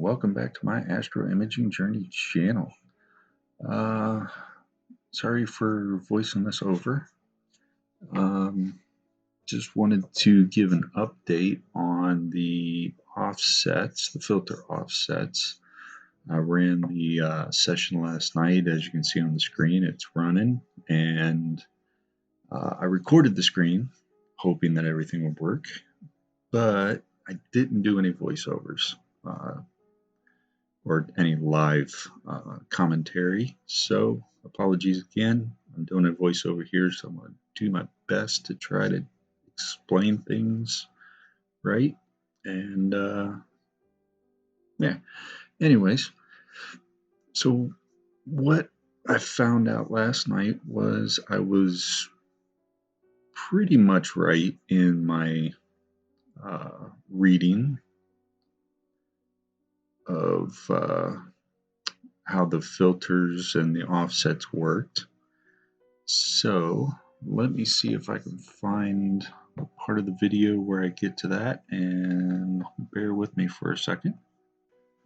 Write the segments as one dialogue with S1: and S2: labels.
S1: welcome back to my Astro Imaging Journey channel. Sorry for voicing this over. Just wanted to give an update on the offsets, the filter offsets. I ran the session last night. As you can see on the screen, it's running, and I recorded the screen hoping that everything would work, but I didn't do any voiceovers or any live commentary, so apologies again. I'm doing a voiceover here, so I'm going to do my best to try to explain things right. And yeah, anyways, so what I found out last night was I was pretty much right in my reading of how the filters and the offsets worked. So let me see if I can find a part of the video where I get to that, and bear with me for a second.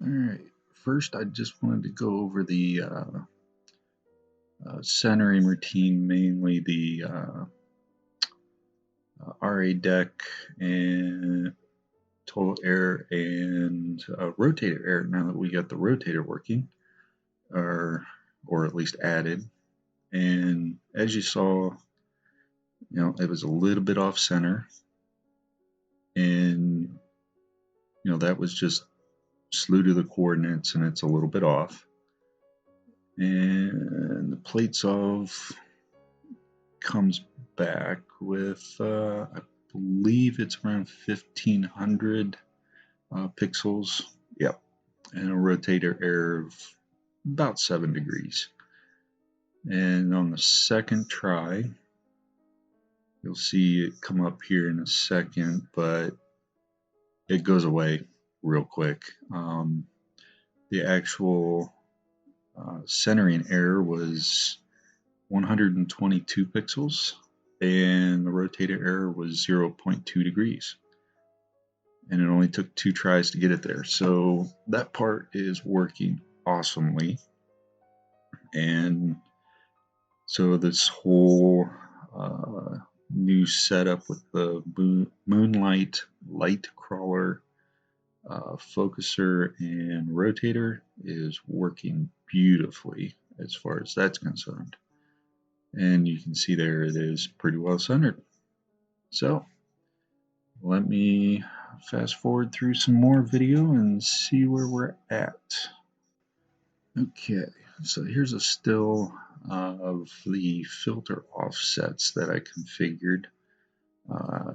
S1: Alright, first I just wanted to go over the centering routine, mainly the RA deck and total error and rotator error. Now that we got the rotator working, or at least added, and as you saw, it was a little bit off center, and that was just slew to the coordinates, and it's a little bit off. And the plate solve comes back with I believe it's around 1500 pixels, yep, and a rotator error of about 7 degrees. And on the second try, you'll see it come up here in a second, but it goes away real quick. The actual centering error was 122 pixels, and the rotator error was 0.2 degrees. And it only took 2 tries to get it there. So that part is working awesomely. And so this whole new setup with the Moonlite LiteCrawler focuser and rotator is working beautifully as far as that's concerned. And you can see there it is pretty well centered. So let me fast forward through some more video and see where we're at. Okay, so here's a still of the filter offsets that I configured.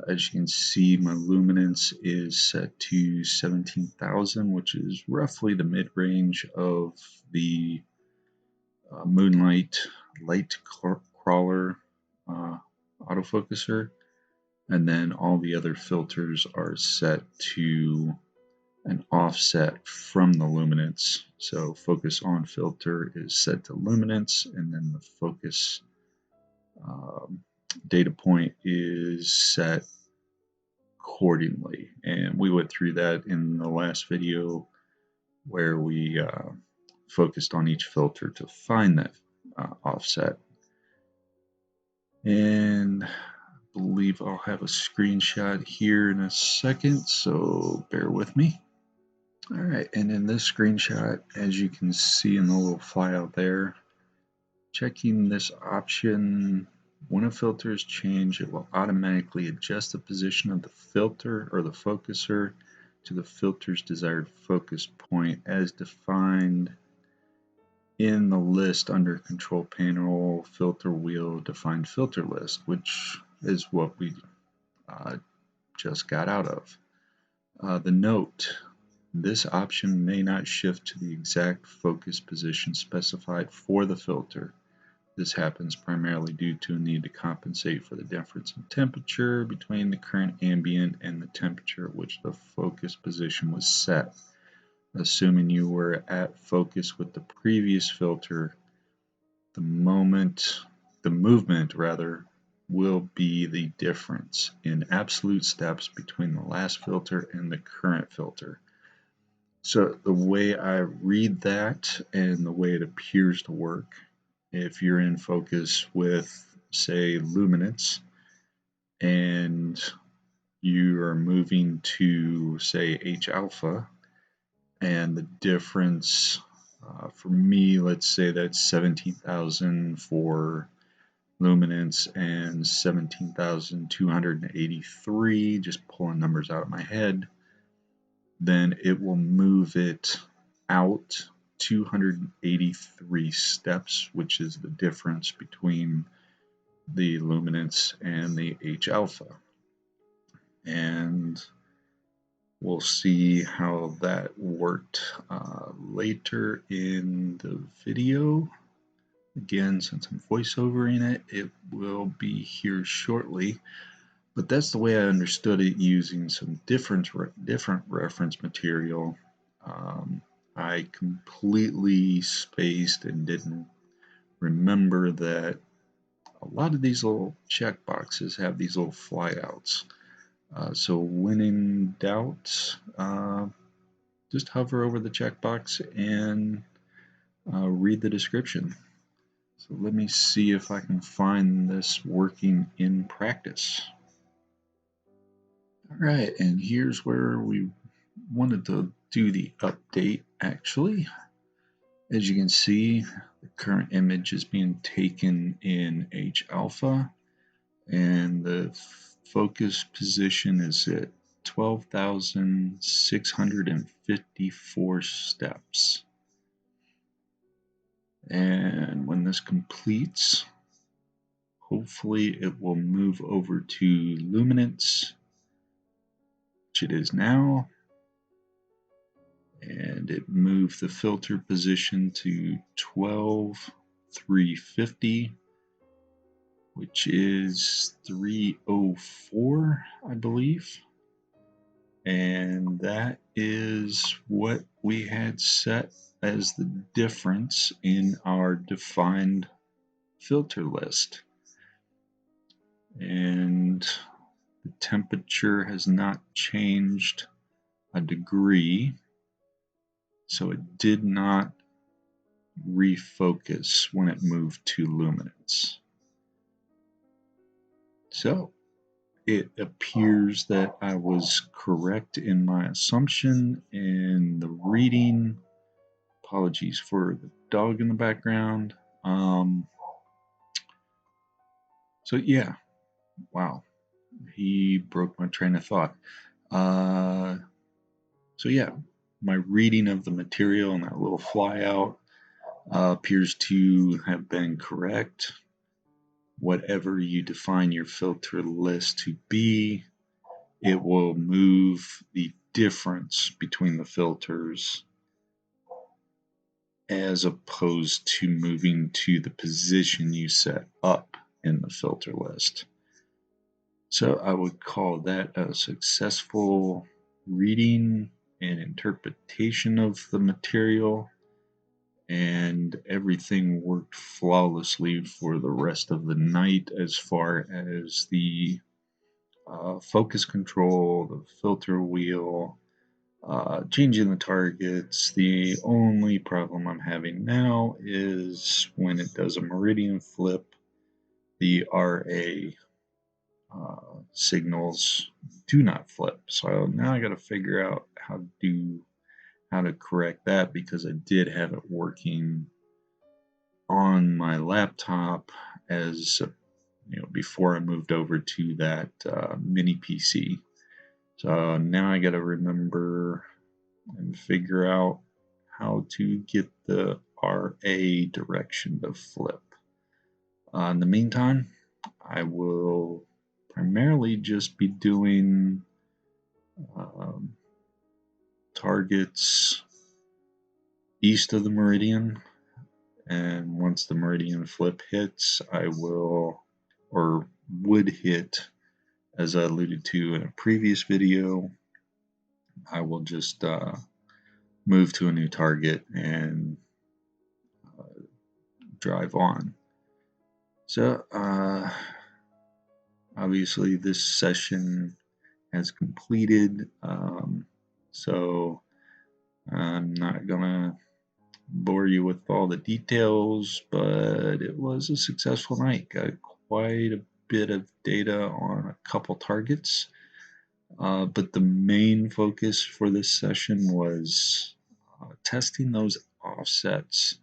S1: As you can see, my luminance is set to 17,000, which is roughly the mid-range of the Moonlite LiteCrawler autofocuser, and then all the other filters are set to an offset from the luminance. So focus on filter is set to luminance, and then the focus data point is set accordingly. And we went through that in the last video where we focused on each filter to find that offset. And I believe I'll have a screenshot here in a second, so bear with me. Alright, and in this screenshot, as you can see in the little file there, checking this option, when a filter is changed, it will automatically adjust the position of the filter or the focuser to the filter's desired focus point as defined in the list under Control Panel, Filter Wheel, Defined Filter List, which is what we just got out of. The note: this option may not shift to the exact focus position specified for the filter. This happens primarily due to a need to compensate for the difference in temperature between the current ambient and the temperature at which the focus position was set. Assuming you were at focus with the previous filter, the movement will be the difference in absolute steps between the last filter and the current filter. So the way I read that and the way it appears to work, if you're in focus with, say, luminance, and you are moving to, say, H alpha, and the difference for me, let's say that's 17,000 for luminance and 17,283, just pulling numbers out of my head, then it will move it out 283 steps, which is the difference between the luminance and the H alpha. And we'll see how that worked later in the video. Again, since I'm voiceovering it, it will be here shortly. But that's the way I understood it using some different reference material. I completely spaced and didn't remember that a lot of these little checkboxes have these little flyouts. So when in doubt, just hover over the checkbox and read the description. So let me see if I can find this working in practice. All right, and here's where we wanted to do the update actually. As you can see, the current image is being taken in H alpha, and the focus position is at 12,654 steps. And when this completes, hopefully it will move over to luminance, which it is now, and it moved the filter position to 12,350, which is 304, I believe. And that is what we had set as the difference in our defined filter list. And the temperature has not changed a degree, so it did not refocus when it moved to luminance. So it appears that I was correct in my assumption and the reading. Apologies for the dog in the background. So yeah, wow, he broke my train of thought. So yeah, my reading of the material and that little flyout appears to have been correct. Whatever you define your filter list to be, it will move the difference between the filters as opposed to moving to the position you set up in the filter list. So I would call that a successful reading and interpretation of the material, and everything worked flawlessly for the rest of the night as far as the focus control, the filter wheel, changing the targets. The only problem I'm having now is when it does a meridian flip, the RA signals do not flip. So now I got to figure out how to correct that, because I did have it working on my laptop as before I moved over to that mini PC. So now I got to remember and figure out how to get the RA direction to flip. In the meantime, I will primarily just be doing targets east of the meridian, and once the meridian flip hits, I will, or would hit, as I alluded to in a previous video, I will just move to a new target and drive on. So obviously this session has completed, so I'm not gonna bore you with all the details, but it was a successful night. Got quite a bit of data on a couple targets, but the main focus for this session was testing those offsets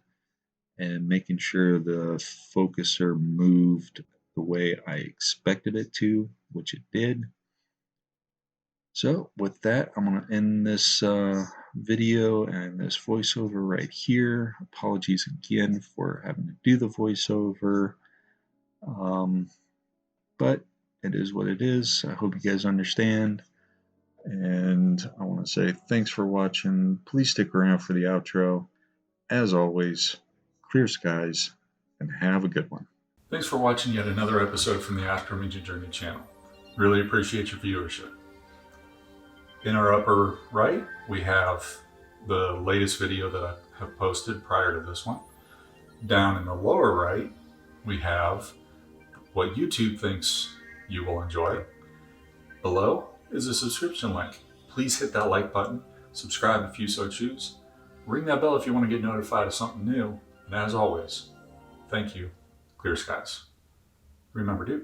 S1: and making sure the focuser moved the way I expected it to, which it did. So with that, I'm going to end this video and this voiceover right here. Apologies again for having to do the voiceover, but it is what it is. I hope you guys understand. And I want to say thanks for watching. Please stick around for the outro. As always, clear skies and have a good one.
S2: Thanks for watching yet another episode from the Astro Media Journey channel. Really appreciate your viewership. In our upper right, we have the latest video that I have posted prior to this one. Down in the lower right, we have what YouTube thinks you will enjoy. Below is a subscription link. Please hit that like button, subscribe if you so choose, ring that bell if you want to get notified of something new, and as always, thank you. Clear skies. Remember, dude.